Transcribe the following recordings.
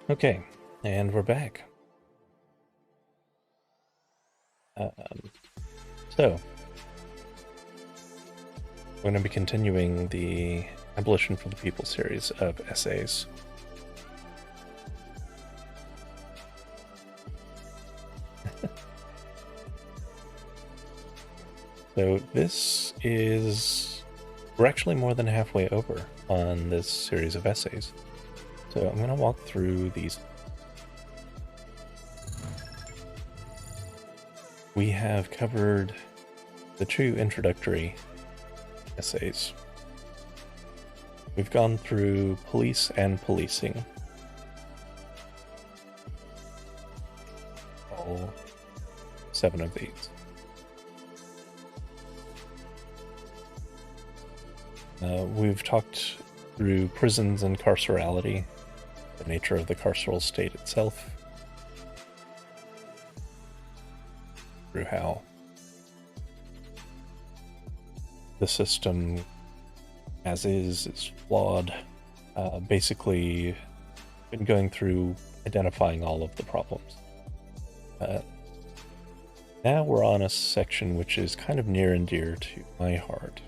Okay, and we're back. Um, so, we're going to be continuing the Abolition for the People series of essays. So we're actually more than halfway over on this series of essays. So I'm going to walk through these. We have covered the two introductory essays. We've gone through police and policing. All 7 of these. We've talked through prisons and carcerality, the nature of the carceral state itself, through how the system as is flawed. Basically, been going through identifying all of the problems. Now we're on a section which is kind of near and dear to my heart.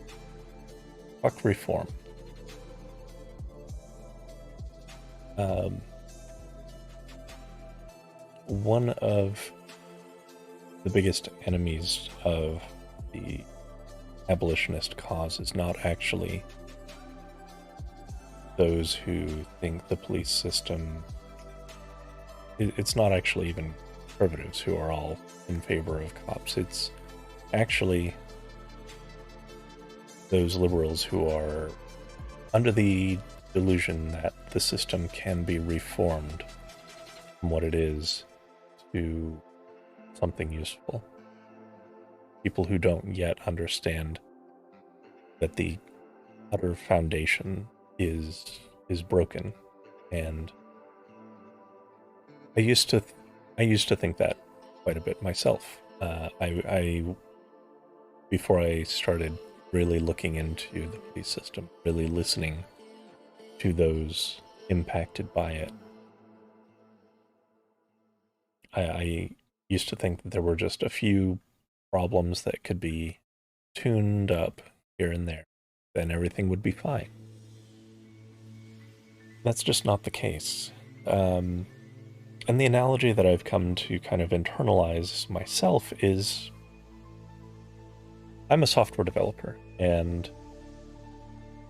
Fuck reform. One of the biggest enemies of the abolitionist cause is not actually those who think the police system... It's not actually even conservatives who are all in favor of cops. It's actually those liberals who are under the delusion that the system can be reformed from what it is to something useful. People who don't yet understand that the utter foundation is broken. And I used to think that quite a bit myself. Before I started really looking into the police system, really listening to those impacted by it, I used to think that there were just a few problems that could be tuned up here and there, then everything would be fine. That's just not the case. And the analogy that I've come to kind of internalize myself is I'm a software developer, and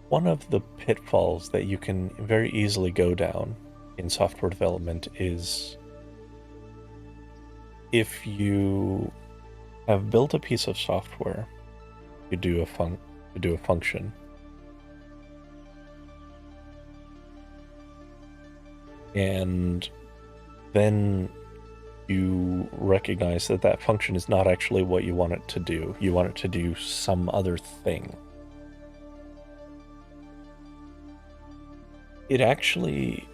one of the pitfalls that you can very easily go down in software development is if you have built a piece of software to do a function, and then you recognize that that function is not actually what you want it to do. You want it to do some other thing. It actually,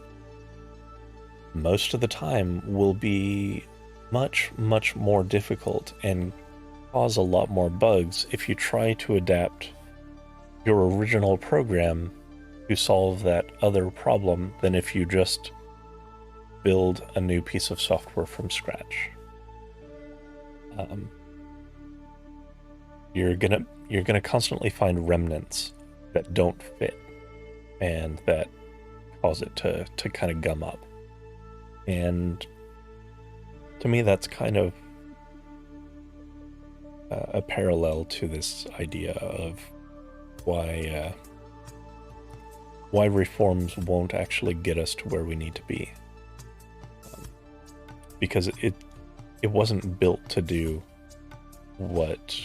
most of the time, will be much, much more difficult and cause a lot more bugs if you try to adapt your original program to solve that other problem than if you just build a new piece of software from scratch. You're gonna constantly find remnants that don't fit and that cause it to kind of gum up. And to me, that's kind of a parallel to this idea of why reforms won't actually get us to where we need to be. Because it wasn't built to do what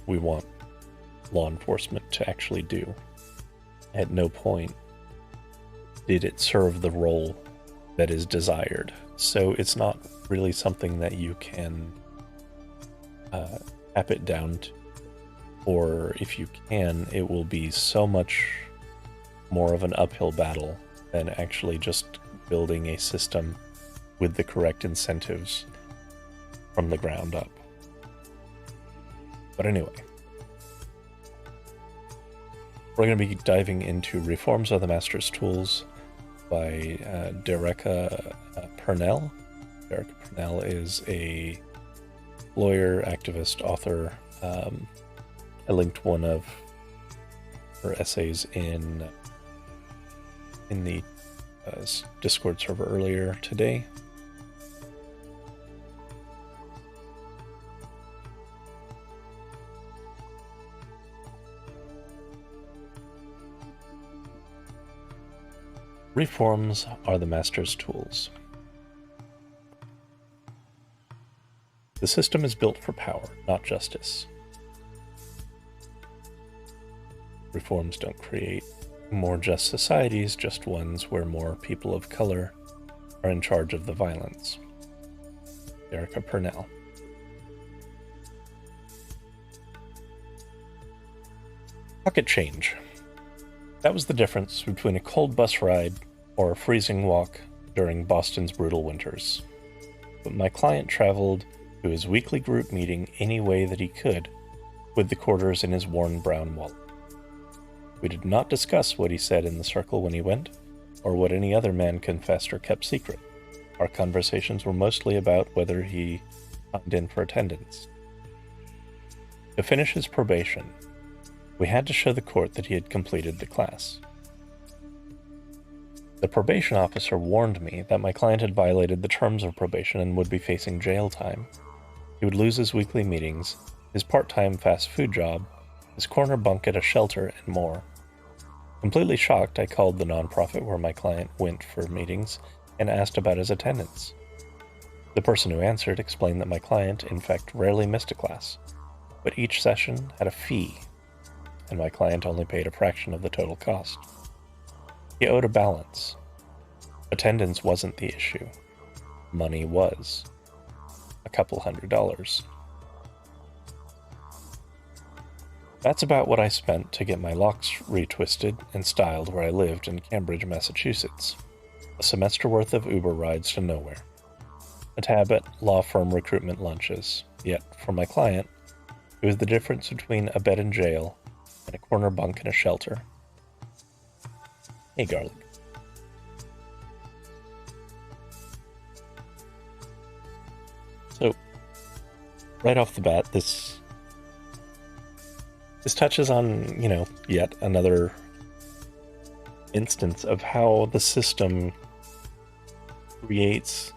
we want law enforcement to actually do. At no point did it serve the role that is desired. So it's not really something that you can tap it down to. Or if you can, it will be so much more of an uphill battle than actually just building a system with the correct incentives from the ground up. But anyway, we're going to be diving into reforms of the master's tools, by Derecka Purnell. Derecka Purnell is a lawyer, activist, author. I linked one of her essays in the Discord server earlier today. Reforms are the master's tools. The system is built for power, not justice. Reforms don't create more just societies, just ones where more people of color are in charge of the violence. Derecka Purnell. Pocket change. That was the difference between a cold bus ride or a freezing walk during Boston's brutal winters. But my client traveled to his weekly group meeting any way that he could, with the quarters in his worn brown wallet. We did not discuss what he said in the circle when he went, or what any other man confessed or kept secret. Our conversations were mostly about whether he signed in for attendance. To finish his probation, we had to show the court that he had completed the class. The probation officer warned me that my client had violated the terms of probation and would be facing jail time. He would lose his weekly meetings, his part-time fast food job, his corner bunk at a shelter, and more. Completely shocked, I called the nonprofit where my client went for meetings and asked about his attendance. The person who answered explained that my client, in fact, rarely missed a class, but each session had a fee, and my client only paid a fraction of the total cost. He owed a balance. Attendance wasn't the issue. Money was. A couple $100. That's about what I spent to get my locks retwisted and styled where I lived in Cambridge, Massachusetts. A semester worth of Uber rides to nowhere. A tab at law firm recruitment lunches. Yet, for my client, it was the difference between a bed in jail and a corner bunk in a shelter. Hey, Garlic. So, right off the bat, this touches on, yet another instance of how the system creates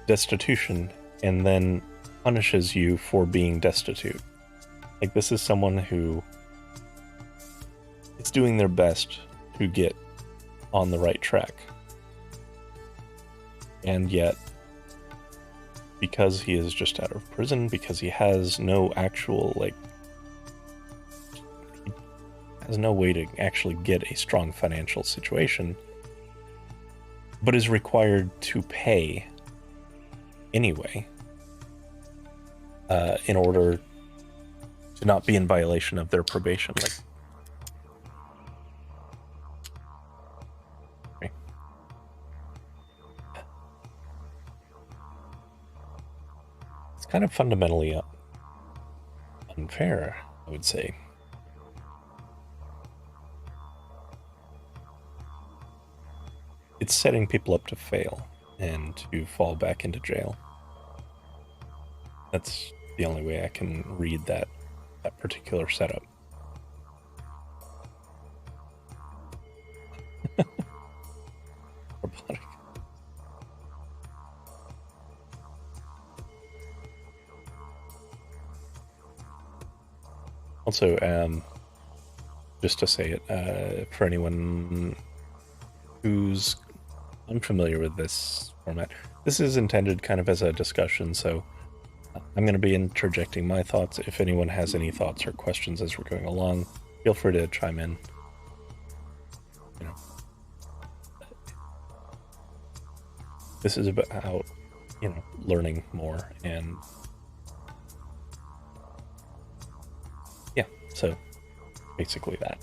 destitution and then punishes you for being destitute. Like, this is someone who is doing their best to get on the right track. And yet, because he is just out of prison, because he has no actual, has no way to actually get a strong financial situation, but is required to pay anyway, in order to not be in violation of their probation. It's kind of fundamentally unfair, I would say. It's setting people up to fail and to fall back into jail. That's the only way I can read that particular setup. Robotic. Also, just to say it, for anyone who's unfamiliar with this format, this is intended kind of as a discussion, so I'm going to be interjecting my thoughts. If anyone has any thoughts or questions as we're going along, feel free to chime in. This is about, learning more, and yeah, so basically that.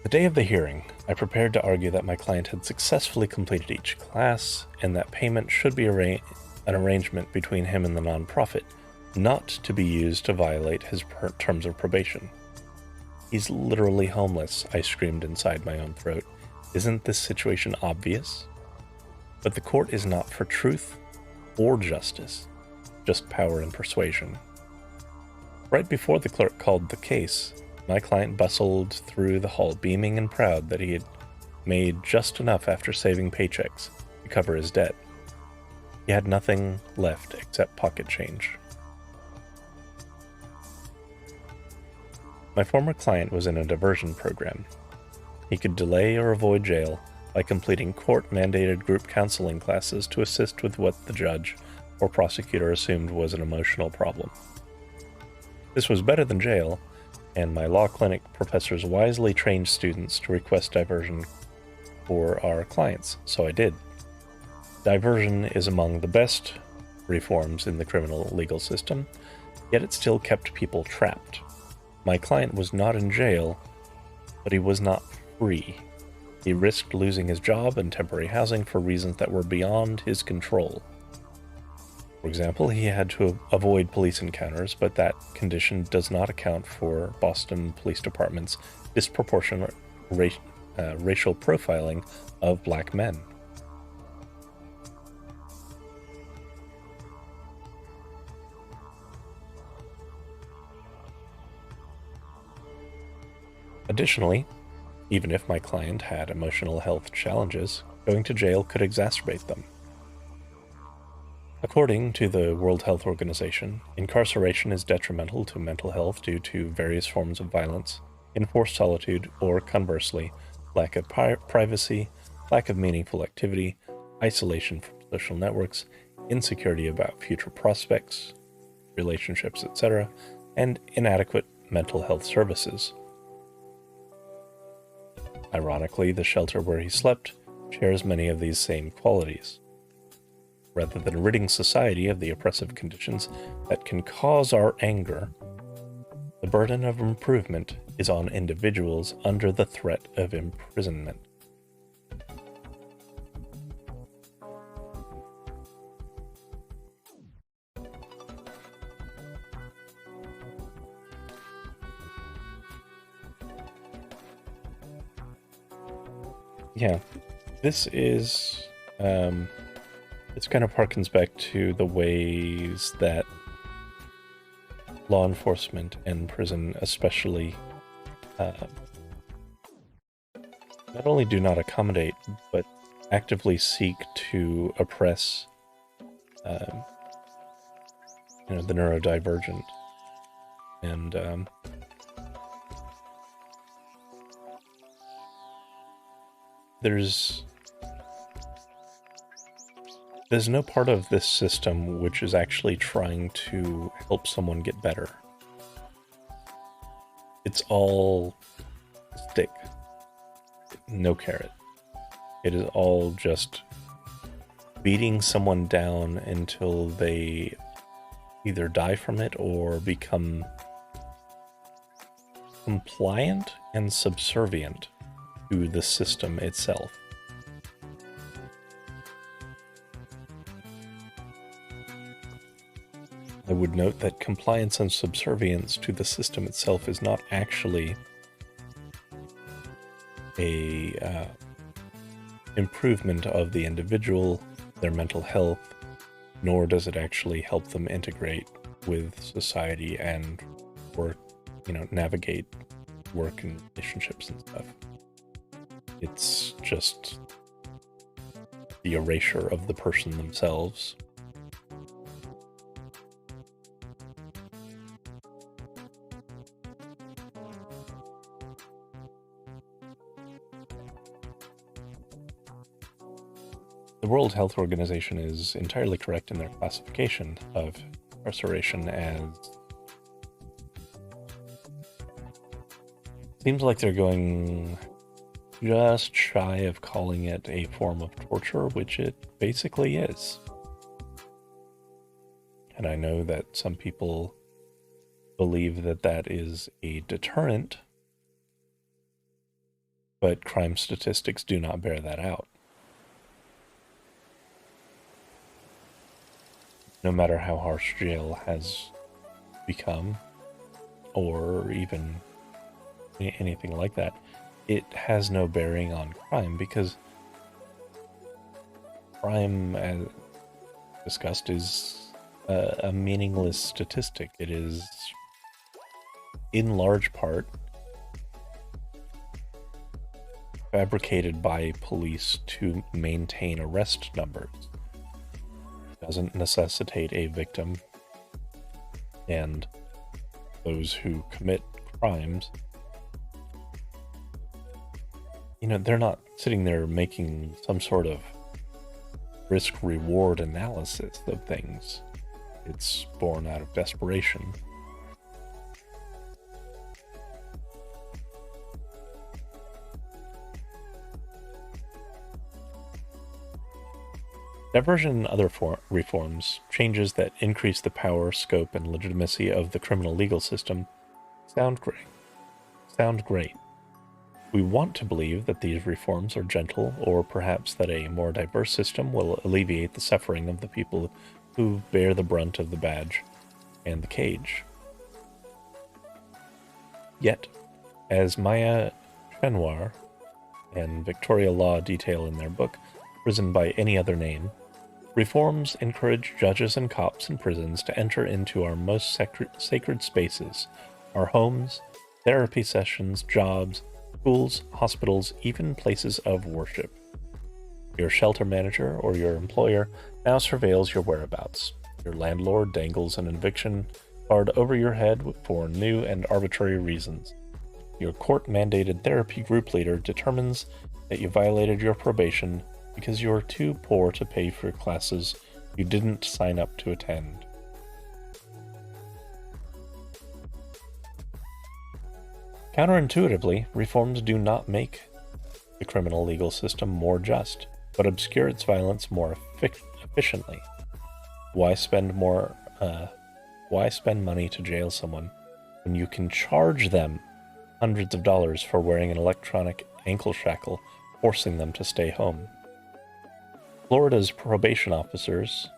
The day of the hearing, I prepared to argue that my client had successfully completed each class and that payment should be an arrangement between him and the nonprofit, not to be used to violate his terms of probation. He's literally homeless, I screamed inside my own throat. Isn't this situation obvious? But the court is not for truth or justice, just power and persuasion. Right before the clerk called the case, my client bustled through the hall, beaming and proud that he had made just enough after saving paychecks to cover his debt. He had nothing left except pocket change. My former client was in a diversion program. He could delay or avoid jail by completing court-mandated group counseling classes to assist with what the judge or prosecutor assumed was an emotional problem. This was better than jail, and my law clinic professors wisely trained students to request diversion for our clients, so I did. Diversion is among the best reforms in the criminal legal system, yet it still kept people trapped. My client was not in jail, but he was not free. He risked losing his job and temporary housing for reasons that were beyond his control. For example, he had to avoid police encounters, but that condition does not account for Boston Police Department's disproportionate racial profiling of black men. Additionally, even if my client had emotional health challenges, going to jail could exacerbate them. According to the World Health Organization, incarceration is detrimental to mental health due to various forms of violence, enforced solitude, or conversely, lack of privacy, lack of meaningful activity, isolation from social networks, insecurity about future prospects, relationships, etc., and inadequate mental health services. Ironically, the shelter where he slept shares many of these same qualities. Rather than ridding society of the oppressive conditions that can cause our anger, the burden of improvement is on individuals under the threat of imprisonment. Yeah, this is, this kind of harkens back to the ways that law enforcement and prison especially not only do not accommodate, but actively seek to oppress, the neurodivergent. And there's no part of this system which is actually trying to help someone get better. It's all stick, no carrot. It is all just beating someone down until they either die from it or become compliant and subservient to the system itself. I would note that compliance and subservience to the system itself is not actually a improvement of the individual, their mental health, nor does it actually help them integrate with society and work, navigate work and relationships and stuff. It's just the erasure of the person themselves. The World Health Organization is entirely correct in their classification of incarceration as... Seems like they're going just shy of calling it a form of torture, which it basically is. And I know that some people believe that that is a deterrent, but crime statistics do not bear that out. No matter how harsh jail has become, or even anything like that, it has no bearing on crime, because crime, as discussed, is a meaningless statistic. It is, in large part, fabricated by police to maintain arrest numbers. It doesn't necessitate a victim, and those who commit crimes, they're not sitting there making some sort of risk-reward analysis of things. It's born out of desperation. Diversion and other reforms, changes that increase the power, scope, and legitimacy of the criminal legal system, sound great. We want to believe that these reforms are gentle, or perhaps that a more diverse system will alleviate the suffering of the people who bear the brunt of the badge and the cage. Yet, as Maya Chenwar and Victoria Law detail in their book, Prison by Any Other Name, reforms encourage judges and cops in prisons to enter into our most sacred spaces, our homes, therapy sessions, jobs, schools, hospitals, even places of worship. Your shelter manager or your employer now surveils your whereabouts. Your landlord dangles an eviction card over your head for new and arbitrary reasons. Your court-mandated therapy group leader determines that you violated your probation because you're too poor to pay for classes you didn't sign up to attend. Counterintuitively, reforms do not make the criminal legal system more just, but obscure its violence more efficiently. Why spend money to jail someone when you can charge them hundreds of dollars for wearing an electronic ankle shackle, forcing them to stay home? Florida's probation officers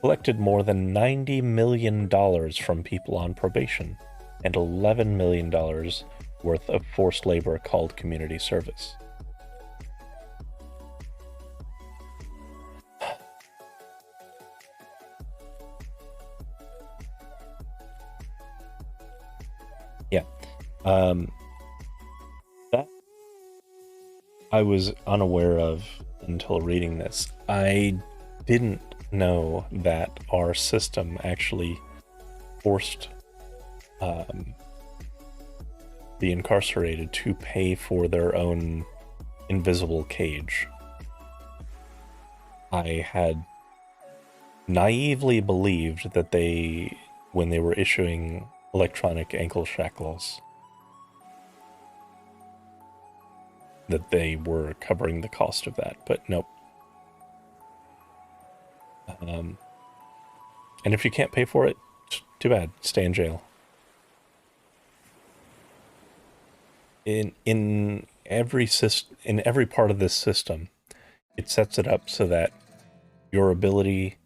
collected more than $90 million from people on probation, and $11 million worth of forced labor called community service. Yeah. That I was unaware of until reading this. I didn't know that our system actually forced the incarcerated to pay for their own invisible cage. I had naively believed that when they were issuing electronic ankle shackles, that they were covering the cost of that, but nope. And if you can't pay for it, too bad. Stay in jail. In every part of this system, it sets it up so that your ability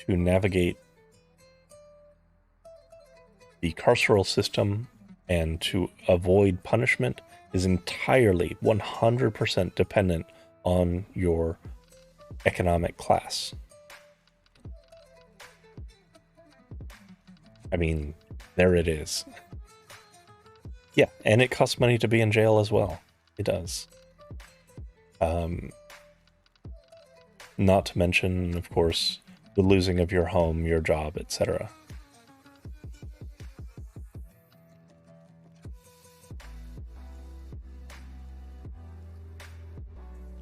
to navigate the carceral system and to avoid punishment is entirely 100% dependent on your economic class. I mean, there it is. Yeah, and it costs money to be in jail as well. It does. Not to mention, of course, the losing of your home, your job, etc.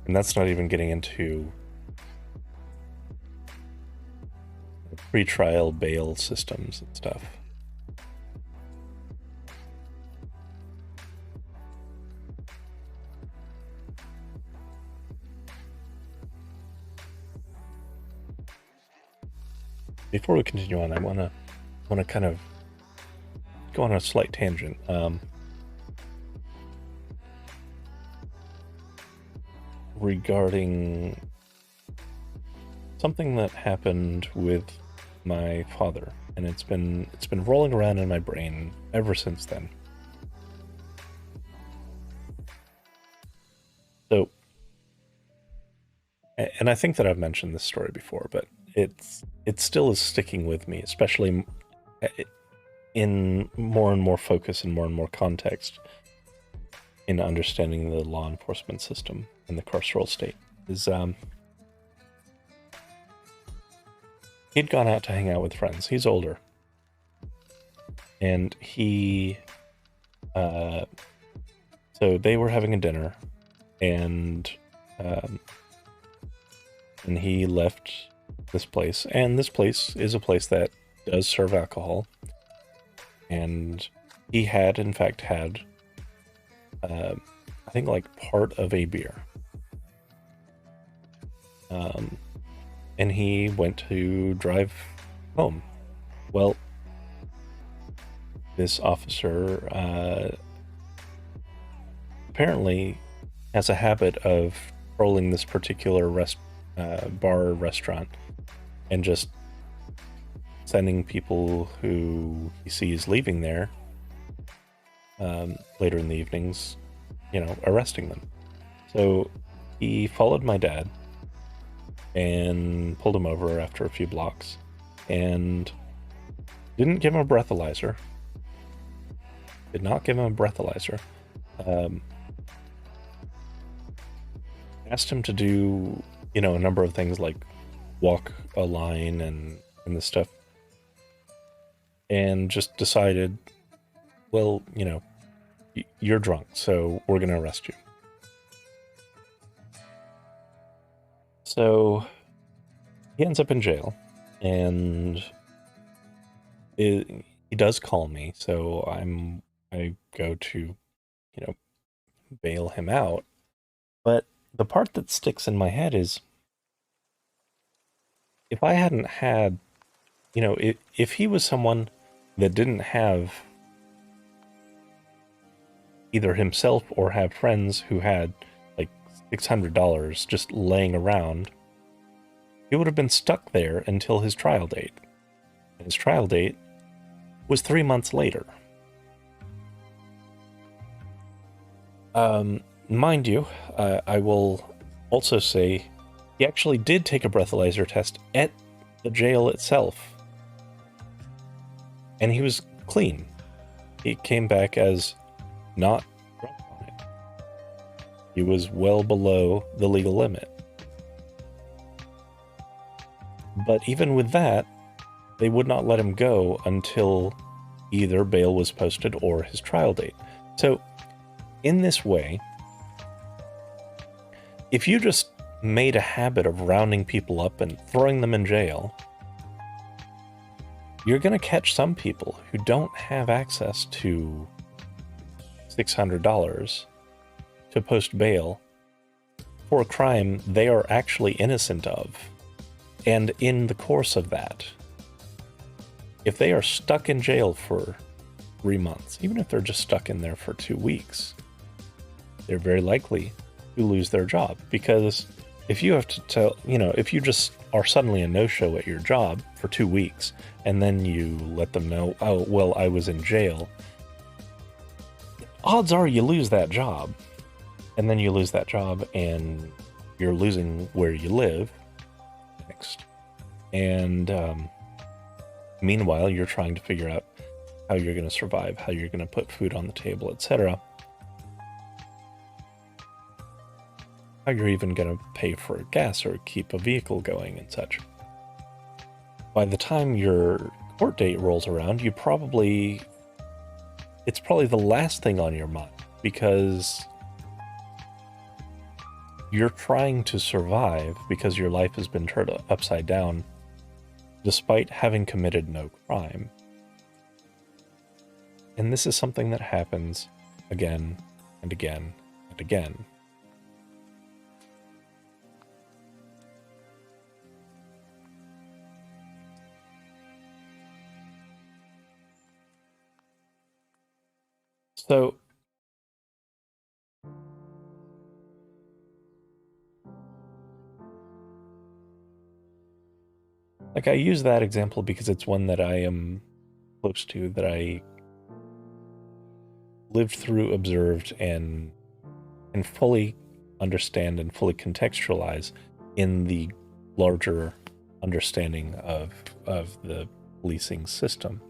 And that's not even getting into pre-trial bail systems and stuff. Before we continue on, I want to kind of go on a slight tangent. Regarding something that happened with my father, and it's been rolling around in my brain ever since then. and I think that I've mentioned this story before, but it still is sticking with me, especially in more and more focus and more context in understanding the law enforcement system in the carceral state. Is he'd gone out to hang out with friends. He's older, and so they were having a dinner, and he left this place, and this place is a place that does serve alcohol, and he had in fact had I think like part of a beer, and he went to drive home. Well, this officer apparently has a habit of trolling this particular bar or restaurant and just sending people who he sees leaving there later in the evenings, arresting them. So he followed my dad and pulled him over after a few blocks and didn't give him a breathalyzer. Did not give him a breathalyzer. Asked him to do, a number of things like walk a line and this stuff. And just decided, well, you're drunk, so we're going to arrest you. So he ends up in jail, and he does call me, so I go to, bail him out. But the part that sticks in my head is, if I hadn't had, if he was someone that didn't have either himself or have friends who had like $600 just laying around, he would have been stuck there until his trial date. And his trial date was 3 months later. Mind you, I will also say he actually did take a breathalyzer test at the jail itself. And he was clean. He came back as not drunk on it. He was well below the legal limit. But even with that, they would not let him go until either bail was posted or his trial date. So, in this way, if you just made a habit of rounding people up and throwing them in jail, you're going to catch some people who don't have access to $600 to post bail for a crime they are actually innocent of. And in the course of that, if they are stuck in jail for 3 months, even if they're just stuck in there for 2 weeks, they're very likely to lose their job. Because if you have to tell, if you just are suddenly a no-show at your job for 2 weeks, and then you let them know, oh, well, I was in jail, odds are you lose that job. And then you lose that job, and you're losing where you live next. And meanwhile, you're trying to figure out how you're going to survive, how you're going to put food on the table, etc. How you're even going to pay for gas or keep a vehicle going and such. By the time your court date rolls around, it's probably the last thing on your mind, because you're trying to survive because your life has been turned upside down despite having committed no crime. And this is something that happens again and again and again. So, I use that example because it's one that I am close to, that I lived through, observed, and fully understand and fully contextualize in the larger understanding of the policing system.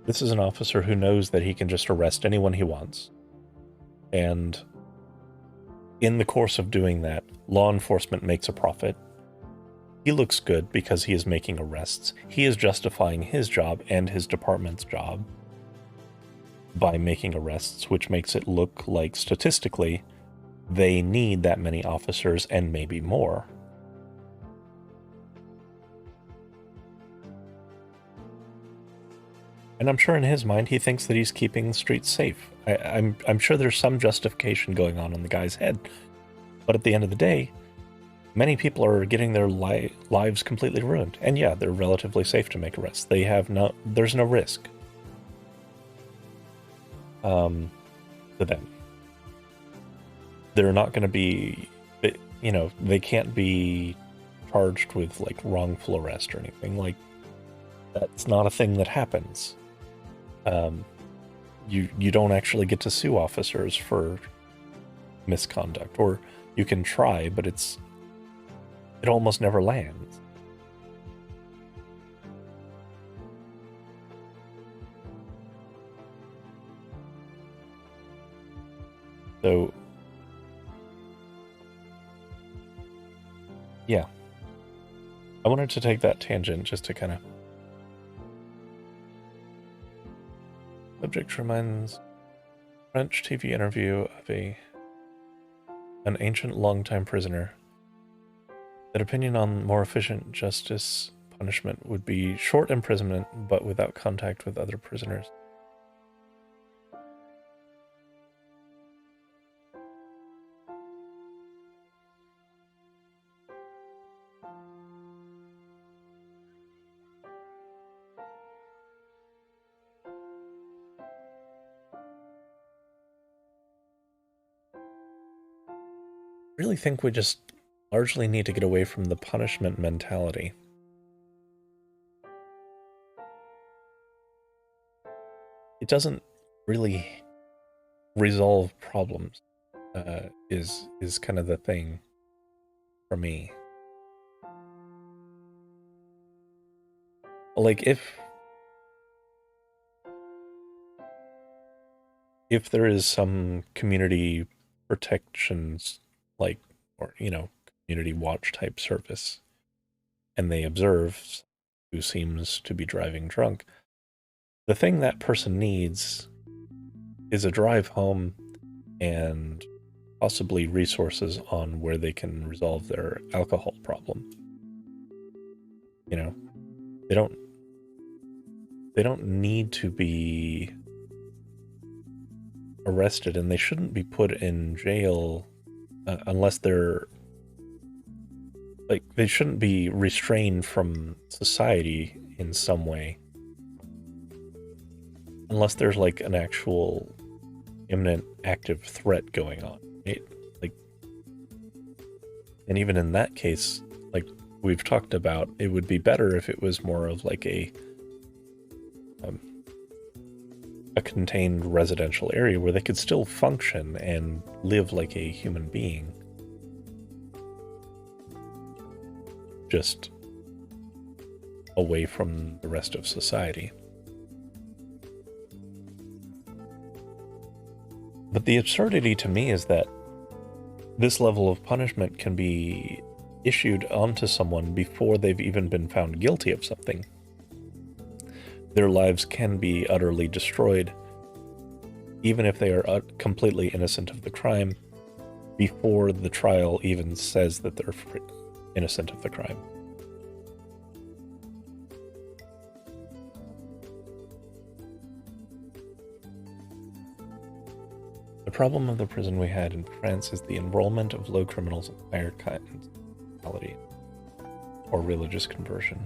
This is an officer who knows that he can just arrest anyone he wants. And in the course of doing that, law enforcement makes a profit. He looks good because he is making arrests. He is justifying his job and his department's job by making arrests, which makes it look like statistically they need that many officers and maybe more. And I'm sure in his mind he thinks that he's keeping the streets safe. I'm sure there's some justification going on in the guy's head. But at the end of the day, many people are getting their lives completely ruined. And yeah, they're relatively safe to make arrests. There's no risk to them. They're not going to be, they can't be charged with like wrongful arrest or anything. Like, that's not a thing that happens. You don't actually get to sue officers for misconduct, or you can try, but it almost never lands. So, yeah. I wanted to take that tangent just to kind of... Subject reminds French TV interview of an ancient longtime prisoner. That opinion on more efficient justice punishment would be short imprisonment, but without contact with other prisoners. I really think we just largely need to get away from the punishment mentality. It doesn't really resolve problems, is kind of the thing for me. Like, if there is some community protections, like, or, community watch type service, and they observe who seems to be driving drunk, the thing that person needs is a drive home and possibly resources on where they can resolve their alcohol problem. They don't need to be arrested, and they shouldn't be put in jail unless they're like, they shouldn't be restrained from society in some way unless there's like an actual imminent active threat going on, right? Like, and even in that case, like we've talked about, it would be better if it was more of like a contained residential area where they could still function and live like a human being, just away from the rest of society. But the absurdity to me is that this level of punishment can be issued onto someone before they've even been found guilty of something. Their lives can be utterly destroyed, even if they are completely innocent of the crime, before the trial even says that they're innocent of the crime. The problem of the prison we had in France is the enrollment of low criminals in higher kinds of morality or religious conversion.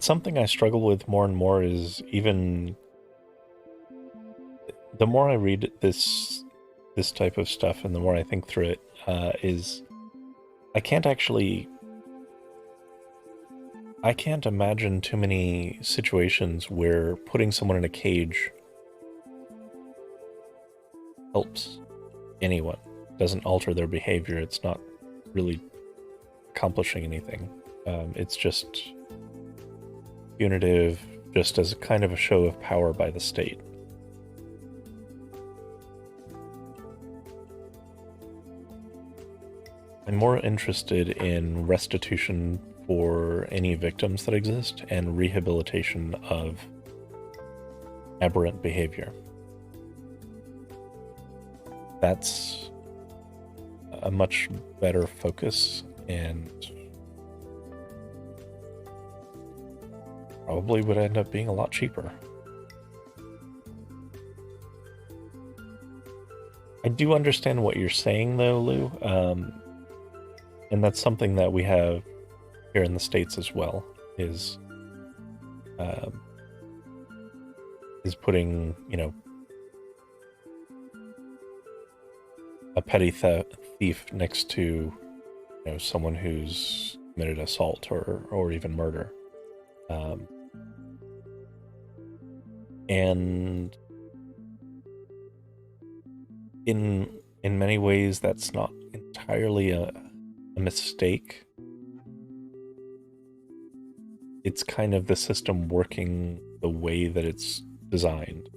it's something I struggle with more and more. Is even the more I read this type of stuff and the more I think through it, is I can't imagine too many situations where putting someone in a cage helps anyone. Doesn't alter their behavior. It's not really accomplishing anything. It's just punitive, just as a kind of a show of power by the state. I'm more interested in restitution for any victims that exist and rehabilitation of aberrant behavior. That's a much better focus and probably would end up being a lot cheaper. I do understand what you're saying though, Lou, and that's something that we have here in the States as well, is putting, a petty thief next to, someone who's committed assault or even murder. And in many ways, that's not entirely a mistake. It's kind of the system working the way that it's designed.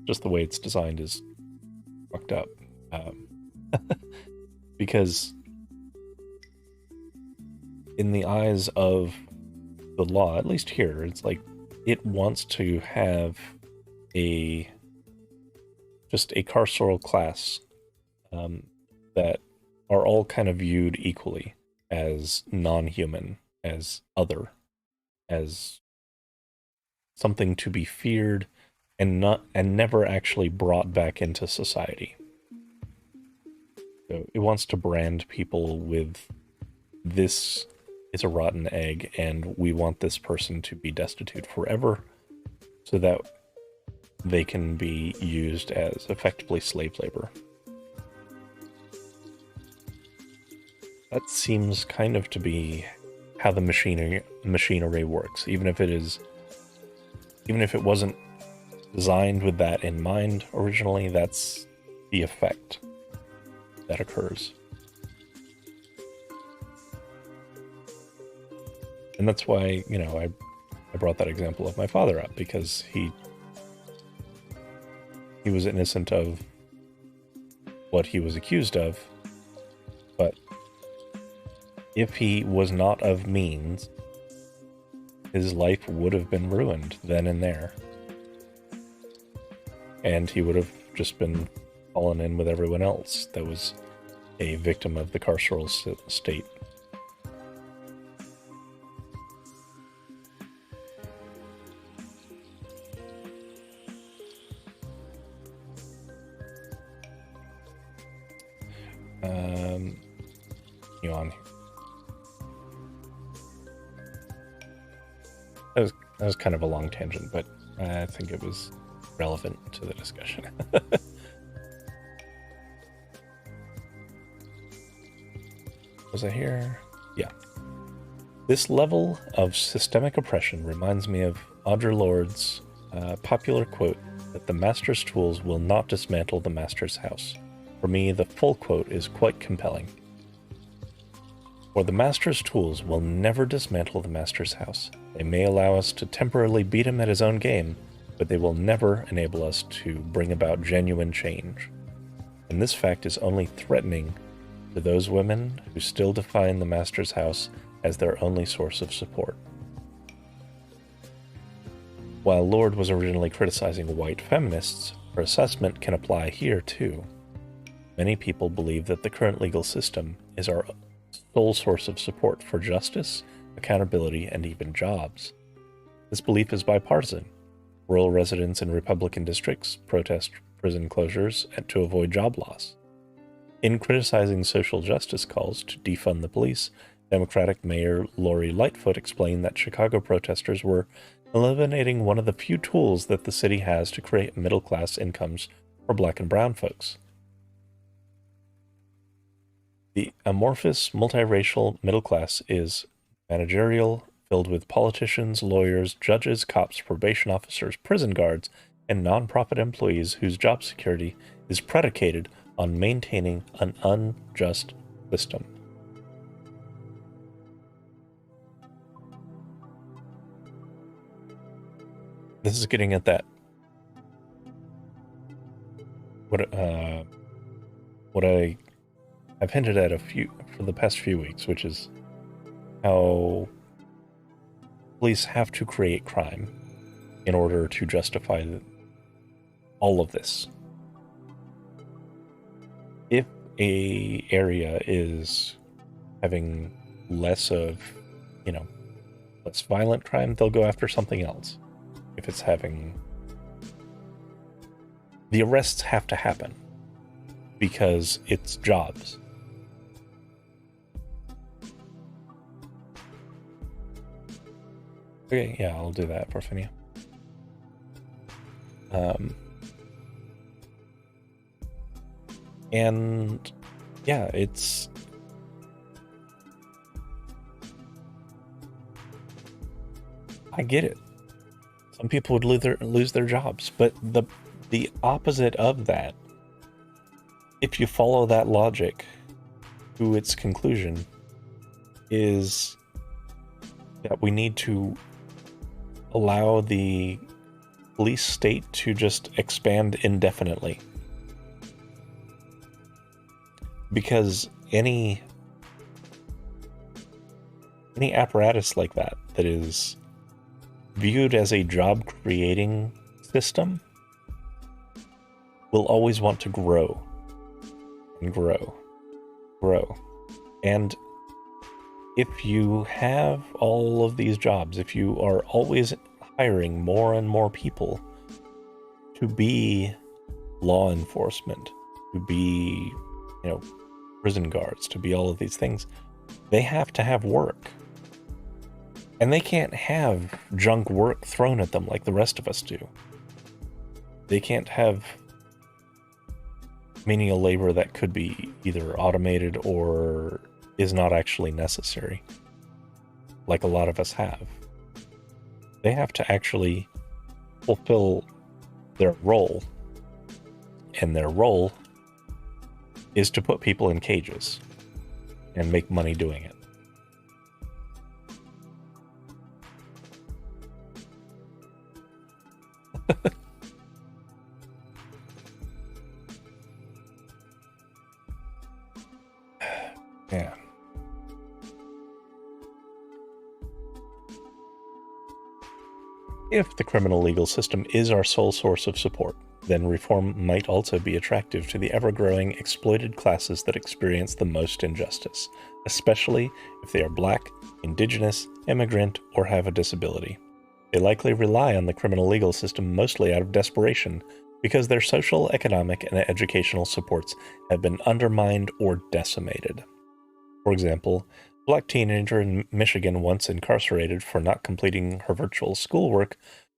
Just the way it's designed is fucked up. Because in the eyes of the law, at least here, it's like it wants to have just a carceral class that are all kind of viewed equally as non-human, as other, as something to be feared and never actually brought back into society. So it wants to brand people with, this is a rotten egg and we want this person to be destitute forever so that they can be used as effectively slave labor. That seems kind of to be how the machinery works, even if it wasn't designed with that in mind originally. That's the effect that occurs. And that's why, I brought that example of my father up, because he was innocent of what he was accused of, but if he was not of means, his life would have been ruined then and there. And he would have just been fallen in with everyone else that was a victim of the carceral state. On. That was kind of a long tangent, but I think it was relevant to the discussion. Was I here? Yeah. This level of systemic oppression reminds me of Audre Lorde's popular quote that the master's tools will not dismantle the master's house. For me, the full quote is quite compelling. For the master's tools will never dismantle the master's house. They may allow us to temporarily beat him at his own game, but they will never enable us to bring about genuine change. And this fact is only threatening to those women who still define the master's house as their only source of support. While Lorde was originally criticizing white feminists, her assessment can apply here too. Many people believe that the current legal system is our sole source of support for justice, accountability, and even jobs. This belief is bipartisan. Rural residents in Republican districts protest prison closures to avoid job loss. In criticizing social justice calls to defund the police, Democratic Mayor Lori Lightfoot explained that Chicago protesters were eliminating one of the few tools that the city has to create middle-class incomes for Black and brown folks. The amorphous, multiracial middle class is managerial, filled with politicians, lawyers, judges, cops, probation officers, prison guards, and nonprofit employees whose job security is predicated on maintaining an unjust system. This is getting at that. What I've hinted at for the past few weeks, which is how police have to create crime in order to justify all of this. If a area is having less violent crime, they'll go after something else. If it's the arrests have to happen because it's jobs. Okay, yeah, I'll do that, Porphyria. And yeah, I get it. Some people would lose their jobs, but the opposite of that, if you follow that logic to its conclusion, is that we need to allow the police state to just expand indefinitely. Because any apparatus like that is viewed as a job-creating system will always want to grow and grow. And if you have all of these jobs, if you are always hiring more and more people to be law enforcement, to be, prison guards, to be all of these things, they have to have work. And they can't have junk work thrown at them like the rest of us do. They can't have menial labor that could be either automated or is not actually necessary, like a lot of us have. They have to actually fulfill their role, and their role is to put people in cages and make money doing it. Yeah. If the criminal legal system is our sole source of support, then reform might also be attractive to the ever-growing exploited classes that experience the most injustice, especially if they are Black, Indigenous, immigrant, or have a disability. They likely rely on the criminal legal system mostly out of desperation because their social, economic, and educational supports have been undermined or decimated. For example, a Black teenager in Michigan once incarcerated for not completing her virtual schoolwork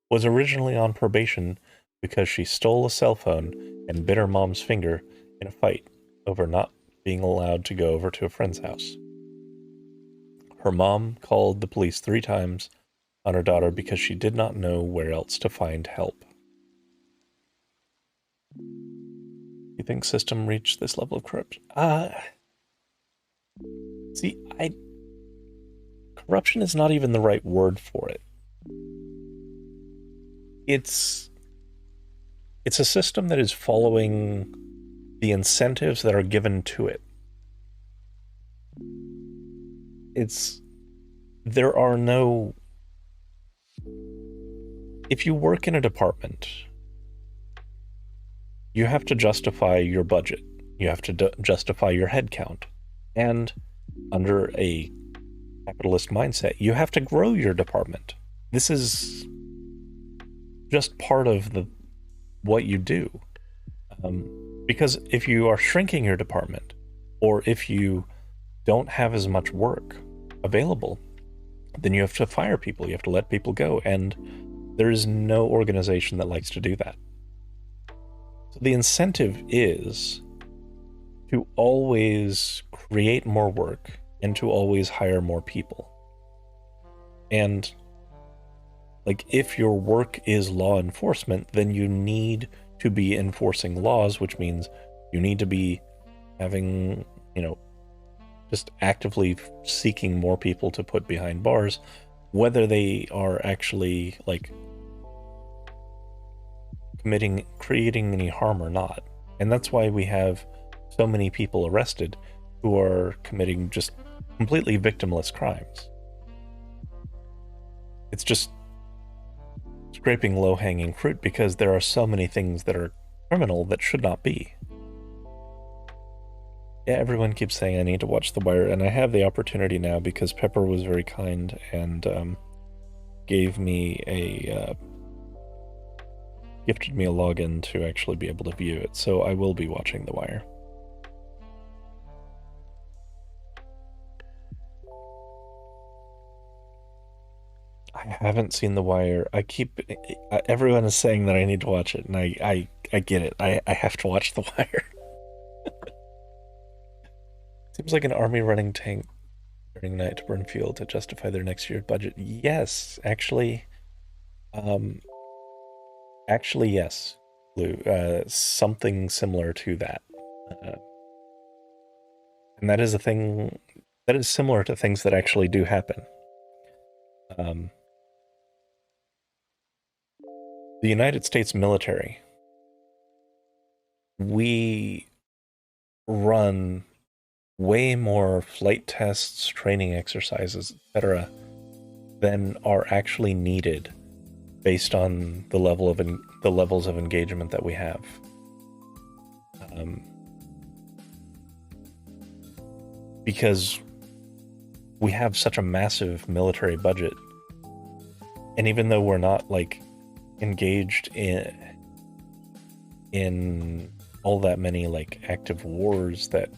was originally on probation because she stole a cell phone and bit her mom's finger in a fight over not being allowed to go over to a friend's house. Her mom called the police 3 times on her daughter because she did not know where else to find help. You think system reached this level of corruption? Corruption is not even the right word for it. It's a system that is following the incentives that are given to it. If you work in a department, you have to justify your budget. You have to justify your headcount. And under a capitalist mindset, you have to grow your department. This is just part of what you do. Because if you are shrinking your department, or if you don't have as much work, available, then you have to fire people, you have to let people go, and there is no organization that likes to do that. So the incentive is to always create more work and to always hire more people. And like, if your work is law enforcement, then you need to be enforcing laws, which means you need to be having, just actively seeking more people to put behind bars, whether they are actually like creating any harm or not. And that's why we have so many people arrested who are committing just completely victimless crimes. It's just scraping low-hanging fruit because there are so many things that are criminal that should not be. Yeah, everyone keeps saying I need to watch The Wire, and I have the opportunity now because Pepper was very kind and gave me gifted me a login to actually be able to view it, so I will be watching The Wire. I haven't seen The Wire. Everyone is saying that I need to watch it, and I get it. I have to watch The Wire. Seems like an army running tank turning night to burn fuel to justify their next year's budget. Yes, actually, yes, Lou. Something similar to that, and that is a thing that is similar to things that actually do happen. The United States military, we run way more flight tests, training exercises, etc., than are actually needed based on the levels of engagement that we have. Because we have such a massive military budget, and even though we're not like engaged in all that many like active wars that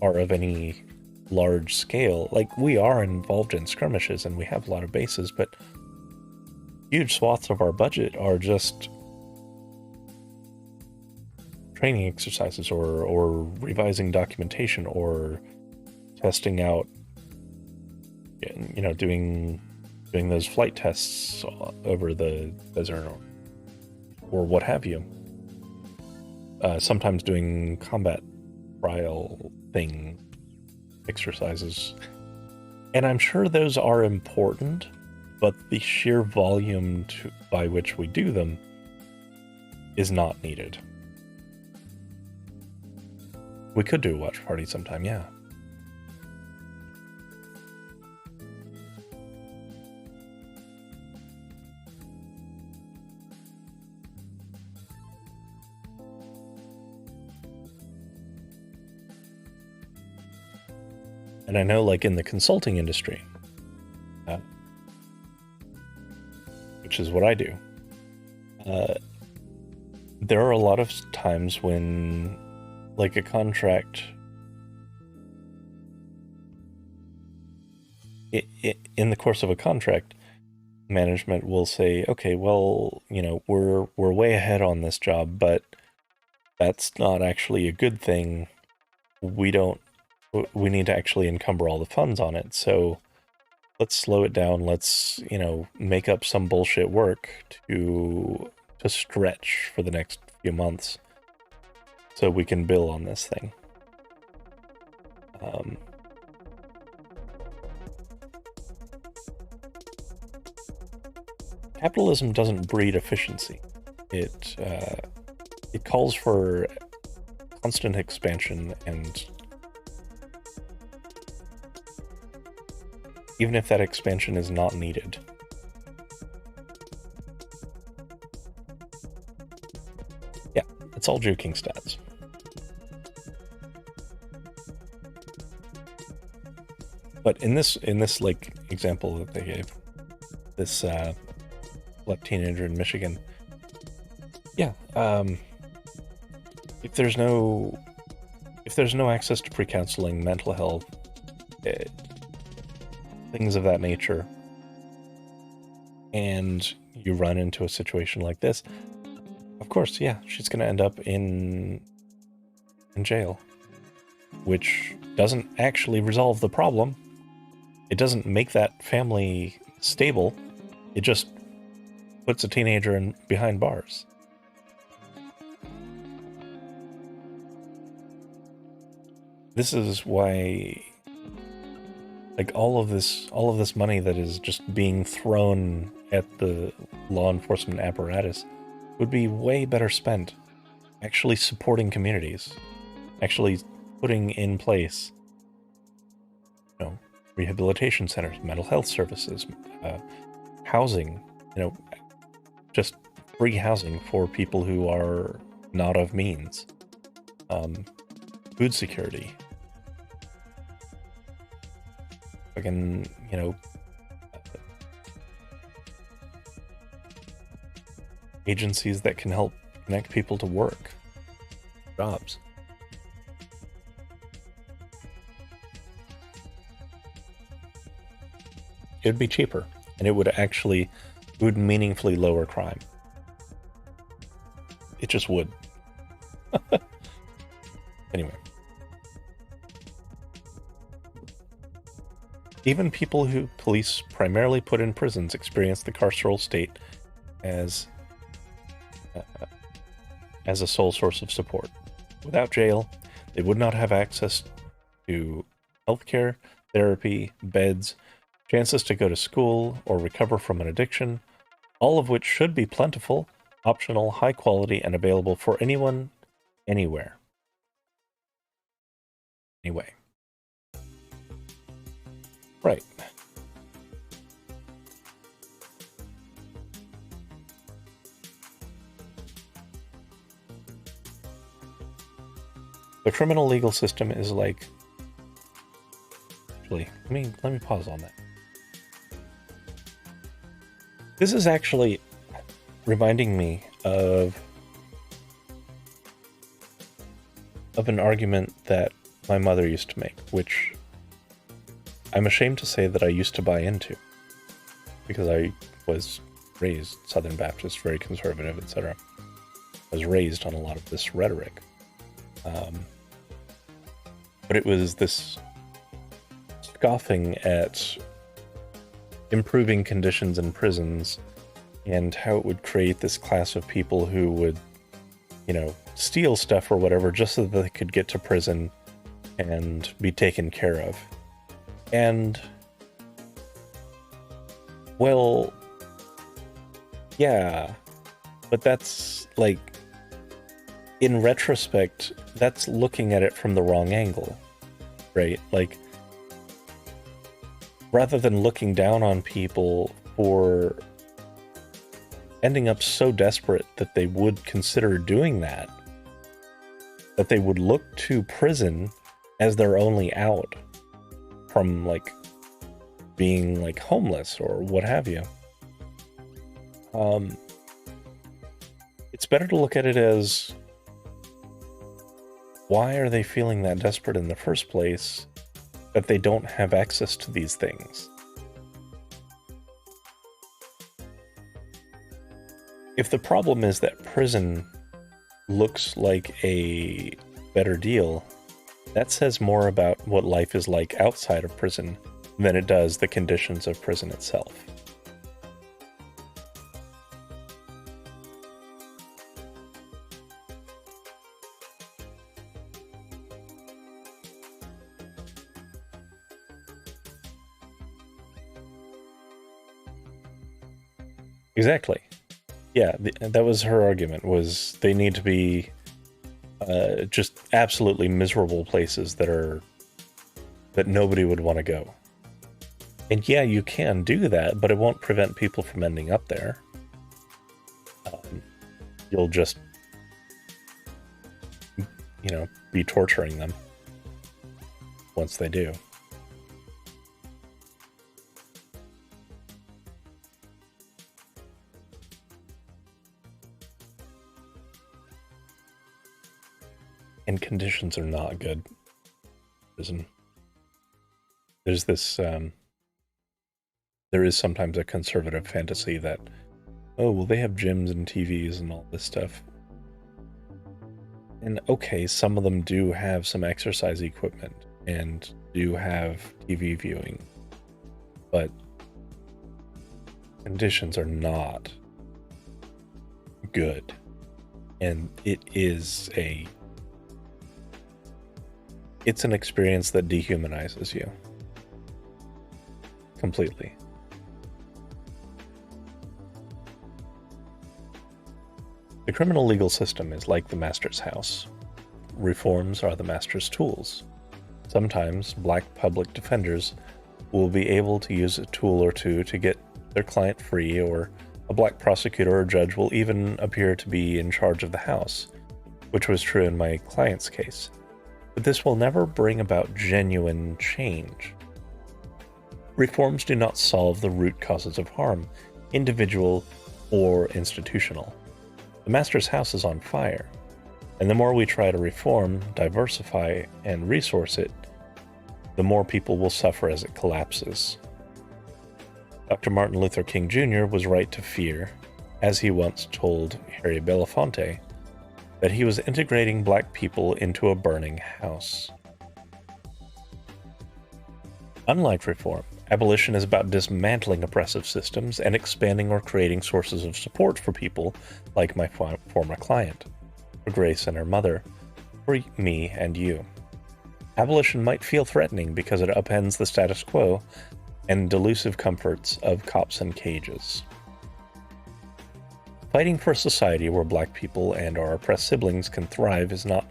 are of any large scale, like we are involved in skirmishes and we have a lot of bases, but huge swaths of our budget are just training exercises or revising documentation or testing out, doing those flight tests over the desert or what have you. Sometimes doing combat trial thing exercises. And I'm sure those are important, but the sheer volume by which we do them is not needed. We could do a watch party sometime, yeah. And I know, like, in the consulting industry, which is what I do, there are a lot of times when, like, a contract, in the course of a contract, management will say, okay, well, we're way ahead on this job, but that's not actually a good thing. We need to actually encumber all the funds on it, so let's slow it down. Let's, make up some bullshit work to stretch for the next few months so we can bill on this thing. Capitalism doesn't breed efficiency. It calls for constant expansion, and even if that expansion is not needed. Yeah, it's all joking stats. But in this like example that they gave, this black teenager in Michigan, yeah, if there's no access to pre-counseling, mental health, things of that nature, and you run into a situation like this, of course, yeah, she's going to end up in jail, which doesn't actually resolve the problem. It doesn't make that family stable. It just puts a teenager behind bars. This is why, like, all of this money that is just being thrown at the law enforcement apparatus would be way better spent actually supporting communities, actually putting in place, rehabilitation centers, mental health services, housing, just free housing for people who are not of means, food security, fucking, agencies that can help connect people to work, jobs. It would be cheaper, and it would meaningfully lower crime. It just would. Anyway. Even people who police primarily put in prisons experience the carceral state as a sole source of support. Without jail, they would not have access to healthcare, therapy, beds, chances to go to school or recover from an addiction, all of which should be plentiful, optional, high quality, and available for anyone, anywhere. Anyway. Right. The criminal legal system is like... Actually, let me pause on that. This is actually reminding me of an argument that my mother used to make, which I'm ashamed to say that I used to buy into, because I was raised Southern Baptist, very conservative, etc. I was raised on a lot of this rhetoric. But it was this scoffing at improving conditions in prisons and how it would create this class of people who would, steal stuff or whatever just so that they could get to prison and be taken care of. And, well, yeah, but that's, like, in retrospect, that's looking at it from the wrong angle, right? Like, rather than looking down on people for ending up so desperate that they would consider doing that they would look to prison as their only out from, like, being, like, homeless or what have you. It's better to look at it as, why are they feeling that desperate in the first place that they don't have access to these things? If the problem is that prison looks like a better deal, that says more about what life is like outside of prison than it does the conditions of prison itself. Exactly. Yeah, that was her argument, was they need to be just absolutely miserable places that nobody would want to go. And yeah, you can do that, but it won't prevent people from ending up there. You'll just, be torturing them once they do. And conditions are not good. Prison. There's this there is sometimes a conservative fantasy that, oh, well, they have gyms and TVs and all this stuff. And okay, some of them do have some exercise equipment and do have TV viewing, but conditions are not good. And it's an experience that dehumanizes you completely. The criminal legal system is like the master's house. Reforms are the master's tools. Sometimes black public defenders will be able to use a tool or two to get their client free, or a black prosecutor or judge will even appear to be in charge of the house, which was true in my client's case. But this will never bring about genuine change. Reforms do not solve the root causes of harm, individual or institutional. The master's house is on fire, and the more we try to reform, diversify, and resource it, the more people will suffer as it collapses. Dr. Martin Luther King Jr. was right to fear, as he once told Harry Belafonte, that he was integrating black people into a burning house. Unlike reform, abolition is about dismantling oppressive systems and expanding or creating sources of support for people like my former client, for Grace and her mother, for me and you. Abolition might feel threatening because it upends the status quo and delusive comforts of cops and cages. Fighting for a society where black people and our oppressed siblings can thrive is not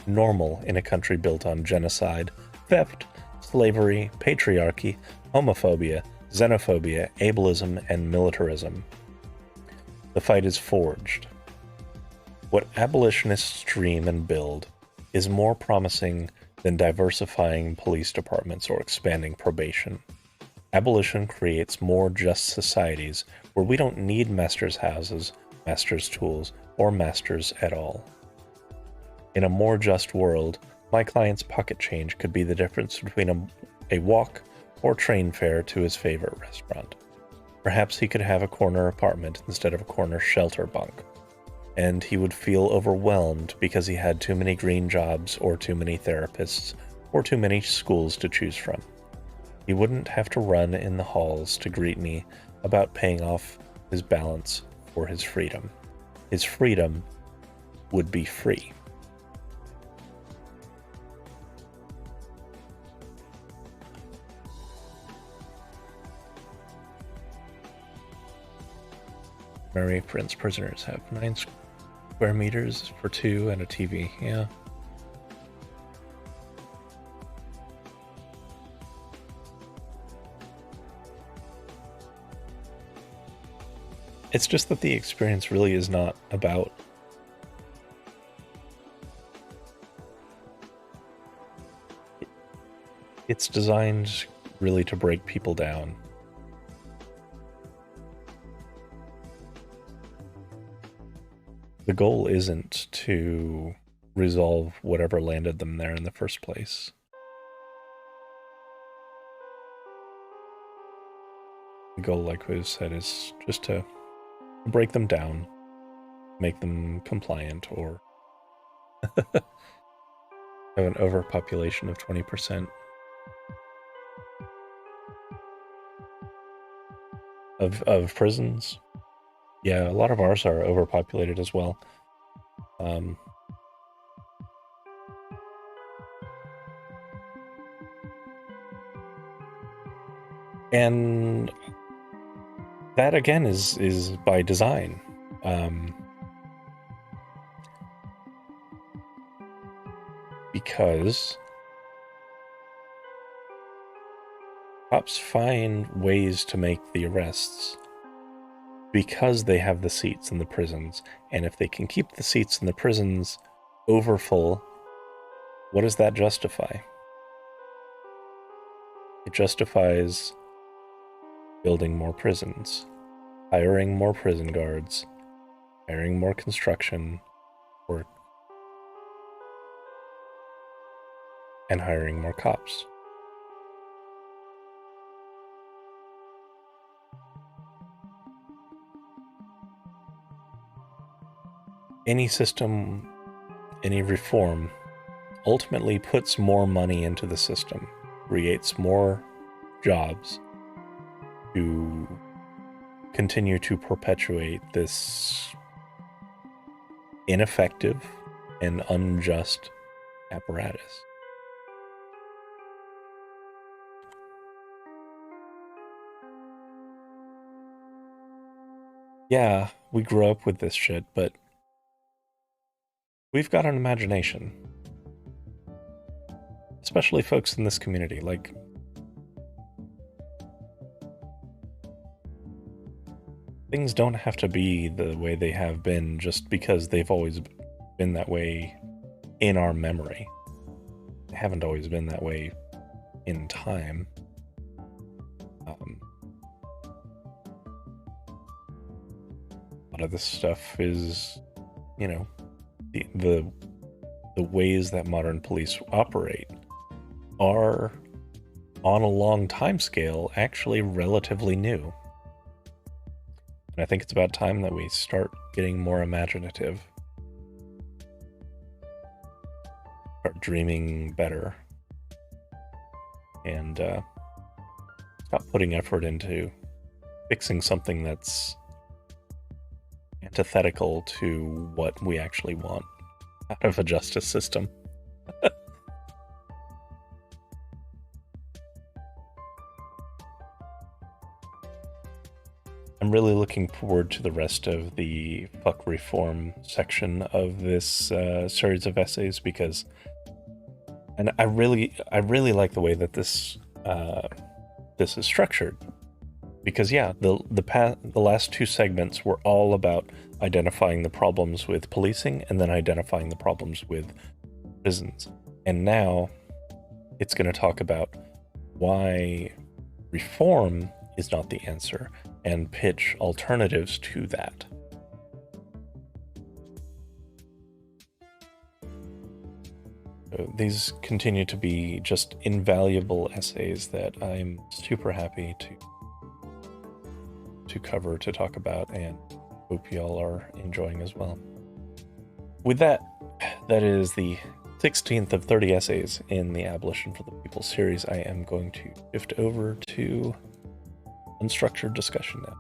normal in a country built on genocide, theft, slavery, patriarchy, homophobia, xenophobia, ableism, and militarism. The fight is forged. What abolitionists dream and build is more promising than diversifying police departments or expanding probation. Abolition creates more just societies where we don't need masters' houses, masters' tools, or masters at all. In a more just world, my client's pocket change could be the difference between a walk or train fare to his favorite restaurant. Perhaps he could have a corner apartment instead of a corner shelter bunk, and he would feel overwhelmed because he had too many green jobs or too many therapists or too many schools to choose from. He wouldn't have to run in the halls to greet me about paying off his balance for his freedom. His freedom would be free. Mary Prince prisoners have 9 square meters for 2 and a TV. Yeah. It's just that the experience really is not about it's designed really to break people down. The goal isn't to resolve whatever landed them there in the first place. The goal, like we've said, is just to break them down, make them compliant, or have an overpopulation of 20% of prisons. Yeah, a lot of ours are overpopulated as well. And that again is by design. Because cops find ways to make the arrests because they have the seats in the prisons. And if they can keep the seats in the prisons overfull, what does that justify? It justifies building more prisons, hiring more prison guards, hiring more construction work, and hiring more cops. any system, any reform ultimately puts more money into the system, creates more jobs to continue to perpetuate this ineffective and unjust apparatus. Yeah, we grew up with this shit, but we've got an imagination. Especially folks in this community, like, things don't have to be the way they have been just because they've always been that way in our memory. They haven't always been that way in time. A lot of this stuff is, you know, the ways that modern police operate are, on a long time scale, actually relatively new. And I think it's about time that we start getting more imaginative. Start dreaming better. And stop putting effort into fixing something that's antithetical to what we actually want out of a justice system. I'm really looking forward to the rest of the fuck reform section of this series of essays, because, and I really like the way that this this is structured, because yeah, the last two segments were all about identifying the problems with policing and then identifying the problems with prisons, and now it's going to talk about why reform is not the answer and pitch alternatives to that. So these continue to be just invaluable essays that I'm super happy to cover, to talk about, and hope y'all are enjoying as well. With that, that is the 16th of 30 essays in the Abolition for the People series. I am going to shift over to unstructured discussion now.